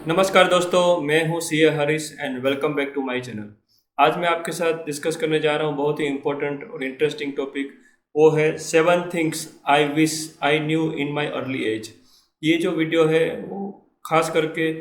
नमस्कार दोस्तों, मैं हूँ C A Harish and welcome back to my channel. आज मैं आपके साथ डिस्कस करने जा रहा हूँ बहुत ही इम्पोर्टेंट और इंटरेस्टिंग टॉपिक। वो है 7 things I wish I knew in my early age. ये जो वीडियो है वो खास करके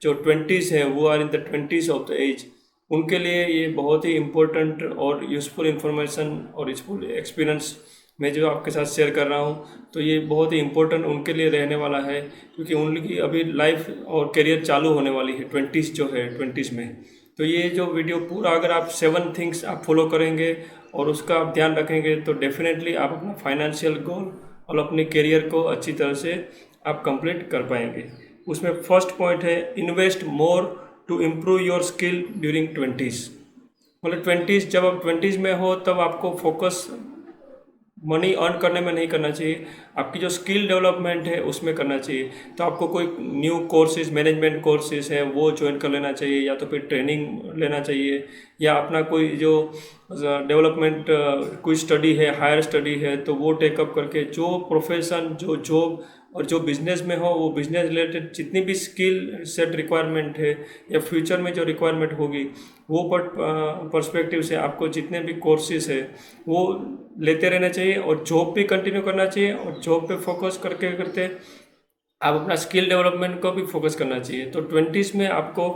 जो ट्वेंटीज़ है वो are in the twenties of the age, उनके लिए ये बहुत ही इम्पोर्टेंट और यूज़फुल इंफॉर्मेशन और यूज़फुल एक्सपीरियंस मैं जो आपके साथ शेयर कर रहा हूँ। तो ये बहुत ही इम्पोर्टेंट उनके लिए रहने वाला है, क्योंकि उनकी अभी लाइफ और करियर चालू होने वाली है ट्वेंटीज़ जो है ट्वेंटीज़ में। तो ये जो वीडियो पूरा अगर आप 7 थिंग्स आप फॉलो करेंगे और उसका आप ध्यान रखेंगे तो डेफिनेटली आप अपना फाइनेंशियल गोल और अपने करियर को अच्छी तरह से आप कंप्लीट कर पाएंगे। उसमें फर्स्ट पॉइंट है invest more to improve your skill during twenties. मतलब ट्वेंटीज़, जब आप ट्वेंटीज़ में हो तब आपको फोकस मनी अर्न करने में नहीं करना चाहिए, आपकी जो स्किल डेवलपमेंट है उसमें करना चाहिए। तो आपको कोई न्यू कोर्सेज, मैनेजमेंट कोर्सेज है वो ज्वाइन कर लेना चाहिए, या तो फिर ट्रेनिंग लेना चाहिए, या अपना कोई जो डेवलपमेंट कोई स्टडी है, हायर स्टडी है, तो वो टेकअप करके जो प्रोफेशन, जो जॉब और जो बिज़नेस में हो वो बिज़नेस रिलेटेड जितनी भी स्किल सेट रिक्वायरमेंट है या फ्यूचर में जो रिक्वायरमेंट होगी वो पर्सपेक्टिव से आपको जितने भी कोर्सेज है वो लेते रहना चाहिए और जॉब भी कंटिन्यू करना चाहिए। और जॉब पे फोकस करके करते आप अपना स्किल डेवलपमेंट को भी फोकस करना चाहिए। तो ट्वेंटीज़ में आपको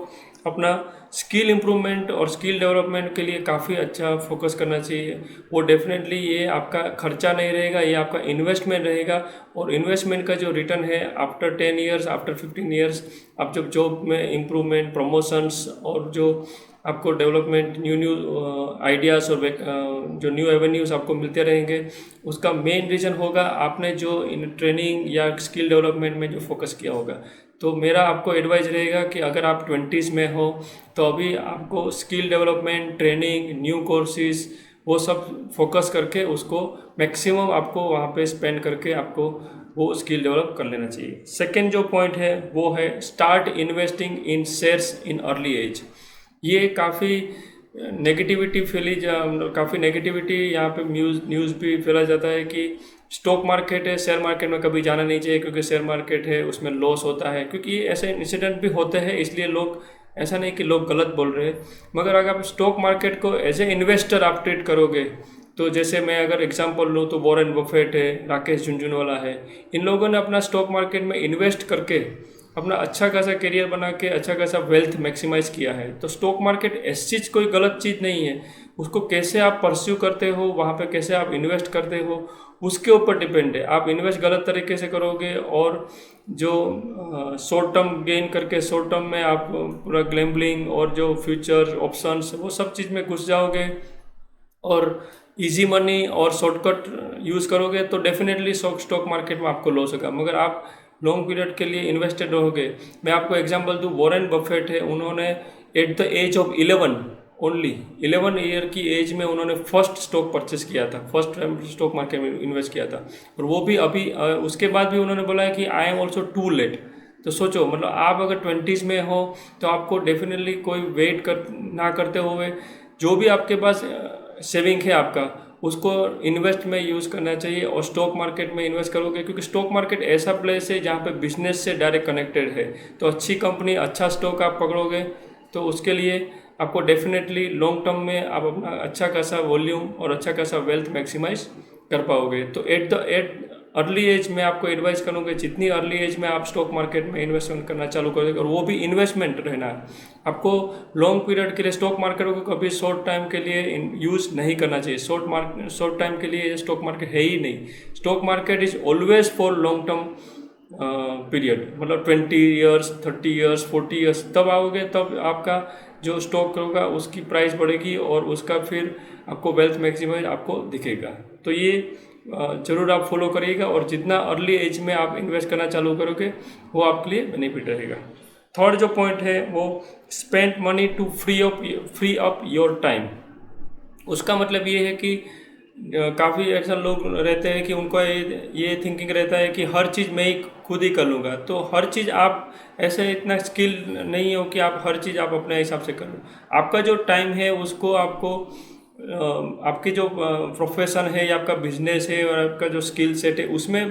अपना स्किल इम्प्रूवमेंट और स्किल डेवलपमेंट के लिए काफ़ी अच्छा फोकस करना चाहिए। वो डेफिनेटली ये आपका खर्चा नहीं रहेगा, ये आपका इन्वेस्टमेंट रहेगा। और इन्वेस्टमेंट का जो रिटर्न है आफ्टर 10 ईयर्स, आफ्टर 15 ईयर्स, आप जब जॉब में इम्प्रूवमेंट, प्रमोशंस और जो आपको डेवलपमेंट, न्यू न्यू आइडियाज़ और जो न्यू एवेन्यूज़ आपको मिलते रहेंगे, उसका मेन रीज़न होगा आपने जो इन ट्रेनिंग या स्किल डेवलपमेंट में जो फोकस किया होगा। तो मेरा आपको एडवाइस रहेगा कि अगर आप ट्वेंटीज़ में हो तो अभी आपको skill development, training, new courses वो सब फोकस करके उसको मैक्सिमम आपको वहाँ पे स्पेंड करके आपको वो स्किल डेवलप कर लेना चाहिए। सेकेंड जो पॉइंट है वो है start investing in shares in early age. ये काफ़ी नेगेटिविटी काफ़ी नेगेटिविटी यहाँ पे न्यूज़ भी फैला जाता है कि स्टॉक मार्केट है, शेयर मार्केट में कभी जाना नहीं चाहिए क्योंकि शेयर मार्केट है उसमें लॉस होता है। क्योंकि ऐसे इंसिडेंट भी होते हैं, इसलिए लोग, ऐसा नहीं कि लोग गलत बोल रहे हैं, मगर अगर आप स्टॉक मार्केट को एज ए इन्वेस्टर आप ट्रीट करोगे, तो जैसे मैं अगर एग्जांपल लूँ तो वॉरेन बफेट है, राकेश झुनझुनवाला है, इन लोगों ने अपना स्टॉक मार्केट में इन्वेस्ट करके अपना अच्छा खासा करियर बना के अच्छा खासा वेल्थ मैक्सिमाइज किया है। तो स्टॉक मार्केट ऐसी चीज़, कोई गलत चीज़ नहीं है। उसको कैसे आप परस्यू करते हो, वहाँ पे कैसे आप इन्वेस्ट करते हो, उसके ऊपर डिपेंड है। आप इन्वेस्ट गलत तरीके से करोगे और जो शॉर्ट टर्म गेन करके शॉर्ट टर्म में आप पूरा ग्लैम्बलिंग और जो फ्यूचर ऑप्शंस वो सब चीज़ में घुस जाओगे और इजी मनी और शॉर्टकट यूज़ करोगे तो डेफिनेटली स्टॉक मार्केट में आपको लॉस होगा। मगर आप लॉन्ग पीरियड के लिए इन्वेस्टेड रहोगे, मैं आपको एग्जांपल दूँ, वॉरेन बफेट है, उन्होंने at the age of 11, only 11 year की एज में उन्होंने फर्स्ट स्टॉक परचेस किया था, फर्स्ट टाइम स्टॉक मार्केट में इन्वेस्ट किया था। और वो भी अभी उसके बाद भी उन्होंने बोला है कि I am also too late. तो सोचो, मतलब आप अगर ट्वेंटीज़ में हो तो आपको डेफिनेटली कोई वेट ना करते हुए जो भी आपके पास सेविंग है आपका, उसको इन्वेस्ट में यूज़ करना चाहिए और स्टॉक मार्केट में इन्वेस्ट करोगे। क्योंकि स्टॉक मार्केट ऐसा प्लेस है जहाँ पे बिजनेस से डायरेक्ट कनेक्टेड है। तो अच्छी कंपनी, अच्छा स्टॉक आप पकड़ोगे तो उसके लिए आपको डेफिनेटली लॉन्ग टर्म में आप अपना अच्छा खासा वॉल्यूम और अच्छा खासा वेल्थ मैक्सिमाइज कर पाओगे। तो एट अर्ली एज में आपको एडवाइस करूँगा, जितनी अर्ली एज में आप स्टॉक मार्केट में इन्वेस्टमेंट करना चालू करोगे, और वो भी इन्वेस्टमेंट रहना है आपको लॉन्ग पीरियड के लिए। स्टॉक मार्केट को कभी शॉर्ट टाइम के लिए यूज़ नहीं करना चाहिए। शॉर्ट टाइम के लिए स्टॉक मार्केट है ही नहीं। Stock market is always for long term period, मतलब 20 ईयर्स, 30 ईयर्स, 40 ईयर्स, तब आओगे तब आपका जो स्टॉक होगा उसकी प्राइस बढ़ेगी और उसका फिर आपको वेल्थ मैक्सिमाइज आपको दिखेगा। तो ये ज़रूर आप फॉलो करिएगा और जितना अर्ली एज में आप इन्वेस्ट करना चालू करोगे वो आपके लिए बेनिफिट रहेगा। थर्ड जो पॉइंट है वो spend money to free up your time. उसका मतलब ये है कि काफ़ी ऐसा लोग रहते हैं कि उनको ये थिंकिंग रहता है कि हर चीज़ मैं ही खुद ही कर लूँगा। तो हर चीज़ आप ऐसे इतना स्किल नहीं हो कि आप हर चीज़ आप अपने हिसाब से कर लो। आपका जो टाइम है उसको आपको आपकी जो प्रोफेशन है या आपका बिजनेस है और आपका जो स्किल सेट है उसमें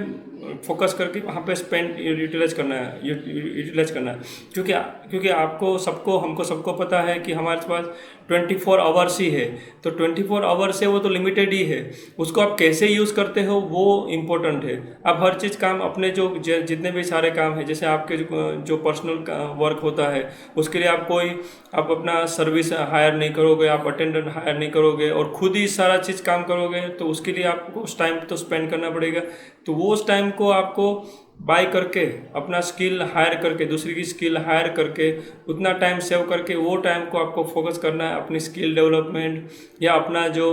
फोकस करके वहाँ पे स्पेंड यूटिलाइज करना है, यूटिलाइज करना है। क्योंकि आपको सबको हमको सबको पता है कि हमारे पास 24 आवर्स ही है, तो 24 आवर्स है वो तो लिमिटेड ही है, उसको आप कैसे यूज़ करते हो वो इम्पोर्टेंट है। आप हर चीज़ काम अपने जो जितने भी सारे काम हैं, जैसे आपके जो पर्सनल वर्क होता है उसके लिए आप अपना सर्विस हायर नहीं करोगे, आप अटेंडेंट हायर नहीं करोगे और खुद ही सारा चीज़ काम करोगे, तो उसके लिए आपको उस टाइम तो स्पेंड करना पड़ेगा। तो वो उस टाइम को आपको बाय करके, अपना स्किल हायर करके, दूसरी की स्किल हायर करके, उतना टाइम सेव करके वो टाइम को आपको फोकस करना है अपनी स्किल डेवलपमेंट या अपना जो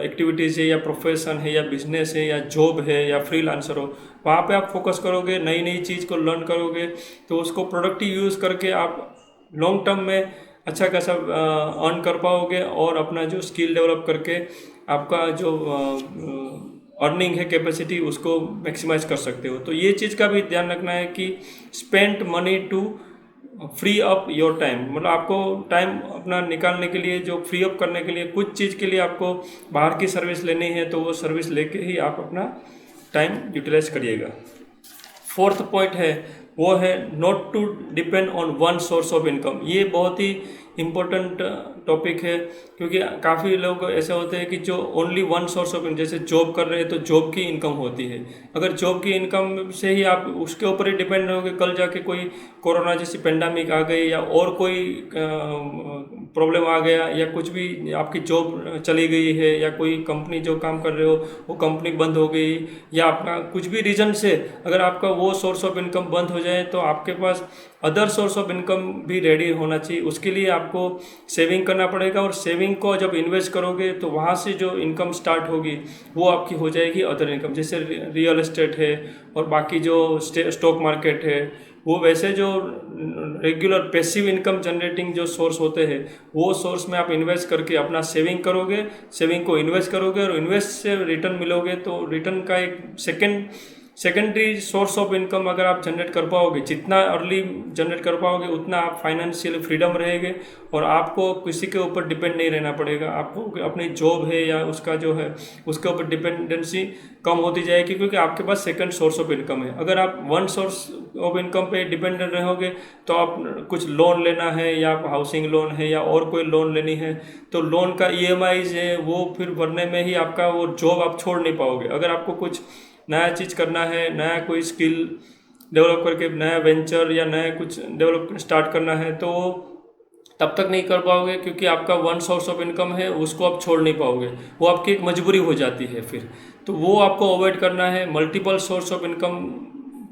एक्टिविटीज़ है या प्रोफेशन है या बिजनेस है या जॉब है या फ्रीलांसर हो, वहाँ पे आप फोकस करोगे, नई नई चीज़ को लर्न करोगे, तो उसको प्रोडक्टिव यूज़ करके आप लॉन्ग टर्म में अच्छा खासा अर्न कर पाओगे और अपना जो स्किल डेवलप करके आपका जो अर्निंग है कैपेसिटी उसको मैक्सिमाइज कर सकते हो। तो ये चीज़ का भी ध्यान रखना है कि spend money to free up your time, मतलब आपको टाइम अपना निकालने के लिए, जो फ्री अप करने के लिए, कुछ चीज़ के लिए आपको बाहर की सर्विस लेनी है तो वो सर्विस लेके ही आप अपना टाइम यूटिलाइज करिएगा। फोर्थ पॉइंट है वो है not to depend on one source of income. ये बहुत ही इम्पोर्टेंट टॉपिक है, क्योंकि काफ़ी लोग ऐसे होते हैं कि जो only one source of income, जैसे जॉब कर रहे हैं तो जॉब की इनकम होती है, अगर जॉब की इनकम से ही आप उसके ऊपर ही डिपेंड रहोगे, कल जाके कोई कोरोना जैसी पेंडेमिक आ गई या और कोई प्रॉब्लम आ गया या कुछ भी, आपकी जॉब चली गई है या कोई कंपनी जो काम कर रहे हो वो कंपनी बंद हो गई या आपका कुछ भी रीज़न से अगर आपका वो सोर्स ऑफ इनकम बंद हो जाए, तो आपके पास अदर सोर्स ऑफ इनकम भी रेडी होना चाहिए। उसके लिए आपको सेविंग करना पड़ेगा और सेविंग को जब इन्वेस्ट करोगे तो वहाँ से जो इनकम स्टार्ट होगी वो आपकी हो जाएगी अदर इनकम, जैसे रियल एस्टेट है और बाकी जो स्टॉक मार्केट है, वो वैसे जो रेगुलर पैसिव इनकम जनरेटिंग जो सोर्स होते हैं वो सोर्स में आप इन्वेस्ट करके अपना सेविंग करोगे, सेविंग को इन्वेस्ट करोगे और इन्वेस्ट से रिटर्न मिलोगे, तो रिटर्न का एक सेकेंडरी सोर्स ऑफ इनकम अगर आप जनरेट कर पाओगे, जितना अर्ली जनरेट कर पाओगे उतना आप फाइनेंशियल फ्रीडम रहेंगे और आपको किसी के ऊपर डिपेंड नहीं रहना पड़ेगा। आपको अपनी जॉब है या उसका जो है उसके ऊपर डिपेंडेंसी कम होती जाएगी, क्योंकि आपके पास सेकंड सोर्स ऑफ इनकम है। अगर आप वन सोर्स ऑफ इनकम पे डिपेंडेंट रहोगे तो आप कुछ लोन लेना है या आप हाउसिंग लोन है या और कोई लोन लेनी है, तो लोन का ईएमआईज है वो फिर भरने में ही आपका वो जॉब आप छोड़ नहीं पाओगे। अगर आपको कुछ नया चीज़ करना है, नया कोई स्किल डेवलप करके नया वेंचर या नया कुछ डेवलप स्टार्ट करना है, तो तब तक नहीं कर पाओगे, क्योंकि आपका वन सोर्स ऑफ इनकम है उसको आप छोड़ नहीं पाओगे, वो आपकी एक मजबूरी हो जाती है फिर। तो वो आपको अवॉइड करना है, मल्टीपल सोर्स ऑफ इनकम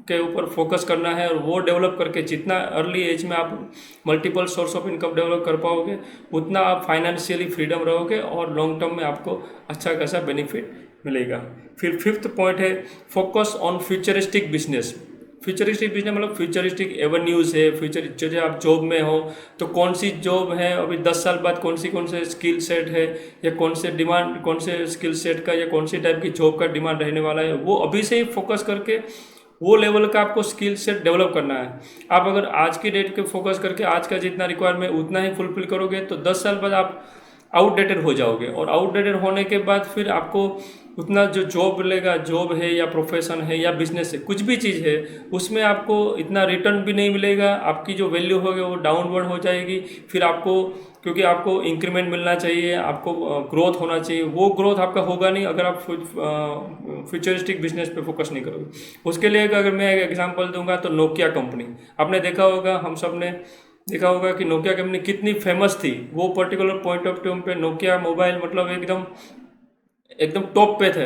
के ऊपर फोकस करना है और वो डेवलप करके जितना अर्ली एज में आप multiple source of income develop कर पाओगे उतना आप फाइनेंशियली फ्रीडम रहोगे और लॉन्ग टर्म में आपको अच्छा खासा बेनिफिट मिलेगा। फिर फिफ्थ पॉइंट है focus on futuristic business. Futuristic business मतलब फ्यूचरिस्टिक एवेन्यूज़ है, फ्यूचर जैसे आप जॉब में हो तो कौन सी जॉब है अभी 10 साल बाद, कौन से स्किल सेट है या कौन से स्किल सेट का या कौन सी टाइप की जॉब का डिमांड रहने वाला है, वो अभी से ही फोकस करके वो लेवल का आपको स्किल सेट डेवलप करना है। आप अगर आज की डेट के फोकस करके आज का जितना रिक्वायरमेंट उतना ही फुलफिल करोगे तो 10 साल बाद आप आउटडेटेड हो जाओगे और आउटडेटेड होने के बाद फिर आपको उतना जो जॉब मिलेगा, जॉब है या प्रोफेशन है या बिजनेस है, कुछ भी चीज़ है, उसमें आपको इतना रिटर्न भी नहीं मिलेगा, आपकी जो वैल्यू होगी वो डाउनवर्ड हो जाएगी। फिर आपको, क्योंकि आपको इंक्रीमेंट मिलना चाहिए, आपको ग्रोथ होना चाहिए, वो ग्रोथ आपका होगा नहीं अगर आप फ्यूचरिस्टिक बिजनेस पे फोकस नहीं करोगे। उसके लिए अगर मैं एक एग्जांपल दूंगा तो नोकिया कंपनी, आपने देखा होगा, हम सब ने देखा होगा कि नोकिया कंपनी कितनी फेमस थी। वो पर्टिकुलर पॉइंट ऑफ टाइम पे नोकिया मोबाइल मतलब एकदम टॉप पे थे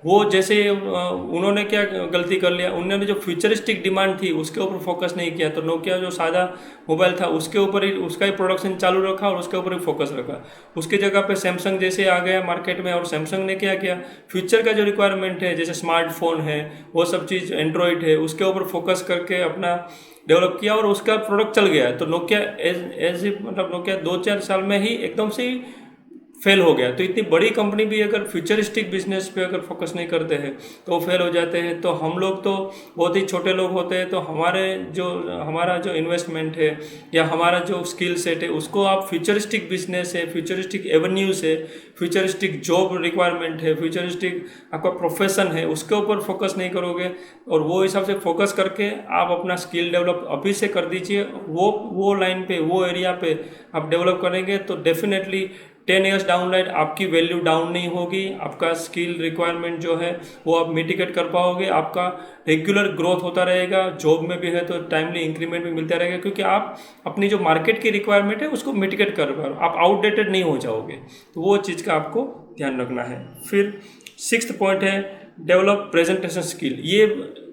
वो। जैसे उन्होंने क्या गलती कर लिया, उन्होंने जो फ्यूचरिस्टिक डिमांड थी उसके ऊपर फोकस नहीं किया, तो नोकिया जो सादा मोबाइल था उसके ऊपर ही उसका ही प्रोडक्शन चालू रखा और उसके ऊपर ही फोकस रखा। उसकी जगह पे सैमसंग जैसे आ गया मार्केट में और सैमसंग ने क्या किया, फ्यूचर का जो रिक्वायरमेंट है जैसे स्मार्टफोन है, वो सब चीज़ एंड्रॉयड है, उसके ऊपर फोकस करके अपना डेवलप किया और उसका प्रोडक्ट चल गया। तो नोकिया मतलब नोकिया 2-4 साल में ही एकदम से फेल हो गया। तो इतनी बड़ी कंपनी भी अगर फ्यूचरिस्टिक बिजनेस पे अगर फोकस नहीं करते हैं तो वो फेल हो जाते हैं। तो हम लोग तो बहुत ही छोटे लोग होते हैं, तो हमारा जो इन्वेस्टमेंट है या हमारा जो स्किल सेट है उसको आप फ्यूचरिस्टिक बिजनेस है, फ्यूचरिस्टिक एवेन्यूज है, फ्यूचरिस्टिक जॉब रिक्वायरमेंट है, फ्यूचरिस्टिक आपका प्रोफेशन है, उसके ऊपर फोकस नहीं करोगे और वो हिसाब से फोकस करके आप अपना स्किल डेवलप अभी से कर दीजिए। वो लाइन पे, वो एरिया पे आप डेवलप करेंगे तो डेफिनेटली 10 ईयर्स डाउन लाइन आपकी वैल्यू डाउन नहीं होगी। आपका स्किल रिक्वायरमेंट जो है वो आप मिटिगेट कर पाओगे। आपका रेगुलर ग्रोथ होता रहेगा, जॉब में भी है तो टाइमली इंक्रीमेंट भी मिलता रहेगा, क्योंकि आप अपनी जो मार्केट की रिक्वायरमेंट है उसको मिटिगेट कर पा रहे हो, आप आउटडेटेड नहीं हो जाओगे। तो वो चीज़ का आपको ध्यान रखना है। फिर 6th पॉइंट है डेवलप प्रेजेंटेशन स्किल। ये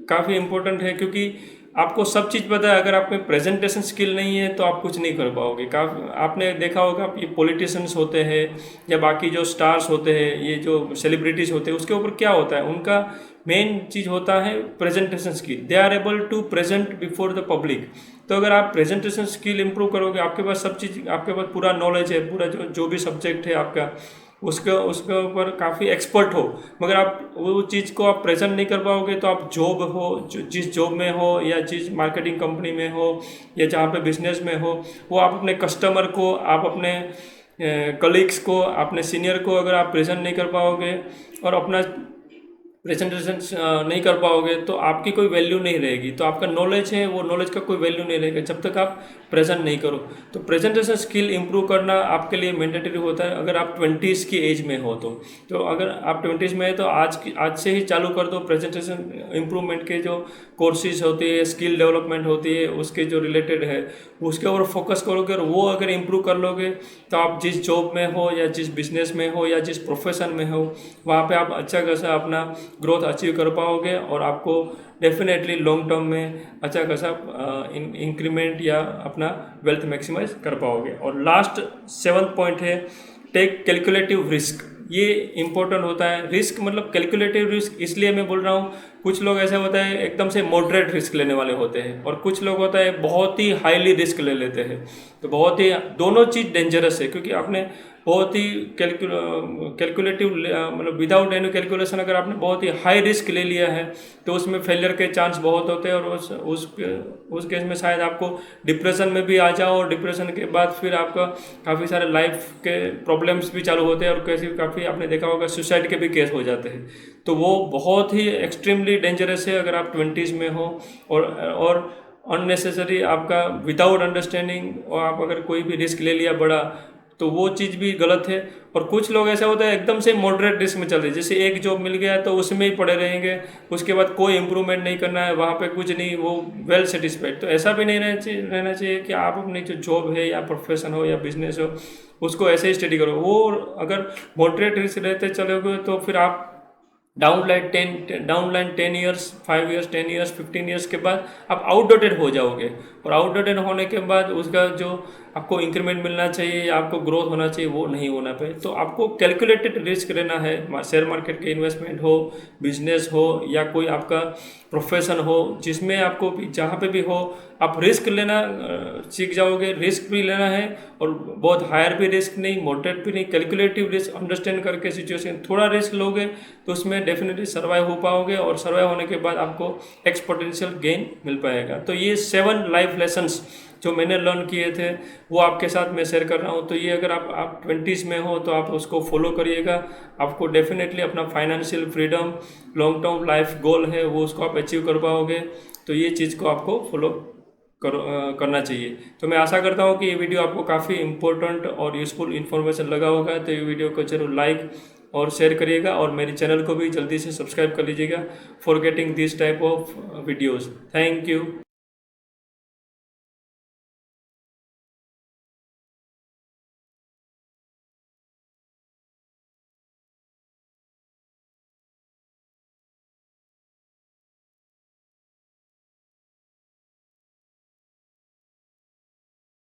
काफ़ी इंपॉर्टेंट है, क्योंकि आपको सब चीज़ पता है, अगर आप में प्रेजेंटेशन स्किल नहीं है तो आप कुछ नहीं कर पाओगे। काफ़ी आपने देखा होगा, ये पॉलिटिशियंस होते हैं या बाकी जो स्टार्स होते हैं, ये जो सेलिब्रिटीज़ होते हैं, उसके ऊपर क्या होता है, उनका मेन चीज़ होता है presentation skill. They are able to present before the public. तो अगर आप प्रेजेंटेशन स्किल इंप्रूव करोगे, आपके पास सब चीज़, आपके पास पूरा नॉलेज है, पूरा जो भी सब्जेक्ट है आपका, उसके उसके ऊपर काफ़ी एक्सपर्ट हो, मगर आप वो चीज़ को आप प्रेजेंट नहीं कर पाओगे, तो आप जॉब हो, जिस जॉब में हो या जिस मार्केटिंग कंपनी में हो या जहाँ पे बिजनेस में हो, वो आप अपने कस्टमर को, आप अपने कलीग्स को, अपने सीनियर को अगर आप प्रेजेंट नहीं कर पाओगे और अपना प्रेजेंटेशन नहीं कर पाओगे तो आपकी कोई वैल्यू नहीं रहेगी। तो आपका नॉलेज है, वो नॉलेज का कोई वैल्यू नहीं रहेगा जब तक आप प्रेजेंट नहीं करो। तो प्रेजेंटेशन स्किल इंप्रूव करना आपके लिए मैंडेटरी होता है अगर आप 20s की एज में हो तो अगर आप 20s में है तो आज से ही चालू कर दो। प्रेजेंटेशन इम्प्रूवमेंट के जो कोर्सेज होती है, स्किल डेवलपमेंट होती है, उसके जो रिलेटेड है उसके ऊपर फोकस करोगे और वो अगर इम्प्रूव कर लोगे तो आप जिस जॉब में हो या जिस बिजनेस में हो या जिस प्रोफेशन में हो, वहाँ पे आप अच्छा खासा अपना ग्रोथ अचीव कर पाओगे और आपको डेफिनेटली लॉन्ग टर्म में अच्छा खासा इंक्रीमेंट या अपना वेल्थ मैक्सिमाइज कर पाओगे। और लास्ट 7th पॉइंट है टेक कैलकुलेटिव रिस्क। ये इंपॉर्टेंट होता है। रिस्क मतलब कैलकुलेटिव रिस्क इसलिए मैं बोल रहा हूँ, कुछ लोग ऐसा होता है एकदम से मॉडरेट रिस्क लेने वाले होते हैं और कुछ लोग होता है बहुत ही हाईली रिस्क ले लेते हैं। तो बहुत ही दोनों चीज़ डेंजरस है, क्योंकि आपने बहुत ही कैलकुलेटिव मतलब विदाउट एनी कैलकुलेशन अगर आपने बहुत ही हाई रिस्क ले लिया है तो उसमें फेलियर के चांस बहुत होते हैं और उस केस में शायद आपको डिप्रेशन में भी आ जाओ और डिप्रेशन के बाद फिर आपका काफ़ी सारे लाइफ के प्रॉब्लम्स भी चालू होते हैं और काफ़ी आपने देखा होगा सुसाइड के भी केस हो जाते हैं। तो वो बहुत ही एक्सट्रीमली डेंजरस है अगर आप 20s में हो और अननेसेसरी आपका विदाउट अंडरस्टैंडिंग और आप अगर कोई भी रिस्क ले लिया बड़ा, तो वो चीज़ भी गलत है। और कुछ लोग ऐसा होता है एकदम से मॉडरेट रिस्क में चल रहे हैं, जैसे एक जॉब मिल गया तो उसमें ही पड़े रहेंगे, उसके बाद कोई इम्प्रूवमेंट नहीं करना है, वहाँ पे कुछ नहीं, वो वेल सेटिस्फाइड। तो ऐसा भी नहीं रहना चाहिए कि आप अपनी जो जॉब है या प्रोफेशन हो या बिजनेस हो उसको ऐसे ही स्टडी करो। वो अगर मॉडरेट रिस्क रहते चलोगे तो फिर आप down line 10 years, 5 years, 10 years, 15 years के बाद आप आउटडेटेड हो जाओगे और आउटडेटेड होने के बाद उसका जो आपको इंक्रीमेंट मिलना चाहिए या आपको ग्रोथ होना चाहिए वो नहीं होना पाए। तो आपको कैलकुलेटेड रिस्क लेना है, शेयर मार्केट के इन्वेस्टमेंट हो, बिजनेस हो या कोई आपका प्रोफेशन हो, जिसमें आपको जहाँ पे भी हो आप रिस्क लेना सीख जाओगे। रिस्क भी लेना है और बहुत हायर भी रिस्क नहीं, मॉडरेट भी नहीं, कैलकुलेटिव रिस्क अंडरस्टैंड करके सिचुएशन थोड़ा रिस्क लोगे तो उसमें डेफिनेटली सर्वाइव हो पाओगे और सर्वाइव होने के बाद आपको एक्सपोनेंशियल गेन मिल पाएगा। तो ये 7 लाइफ लेसन्स जो मैंने लर्न किए थे वो आपके साथ मैं शेयर कर रहा हूँ। तो ये अगर आप 20s में हो तो आप उसको फॉलो करिएगा। आपको डेफिनेटली अपना financial freedom, long term life goal है वो उसको आप अचीव कर पाओगे। तो ये चीज़ को आपको फॉलो करना चाहिए। तो मैं आशा करता हूँ कि ये वीडियो आपको काफ़ी इंपॉर्टेंट और यूज़फुल इन्फॉर्मेशन लगा होगा। तो ये वीडियो को जरूर लाइक और शेयर करिएगा और मेरे चैनल को भी जल्दी से सब्सक्राइब कर लीजिएगा for getting this type of videos. Thank you.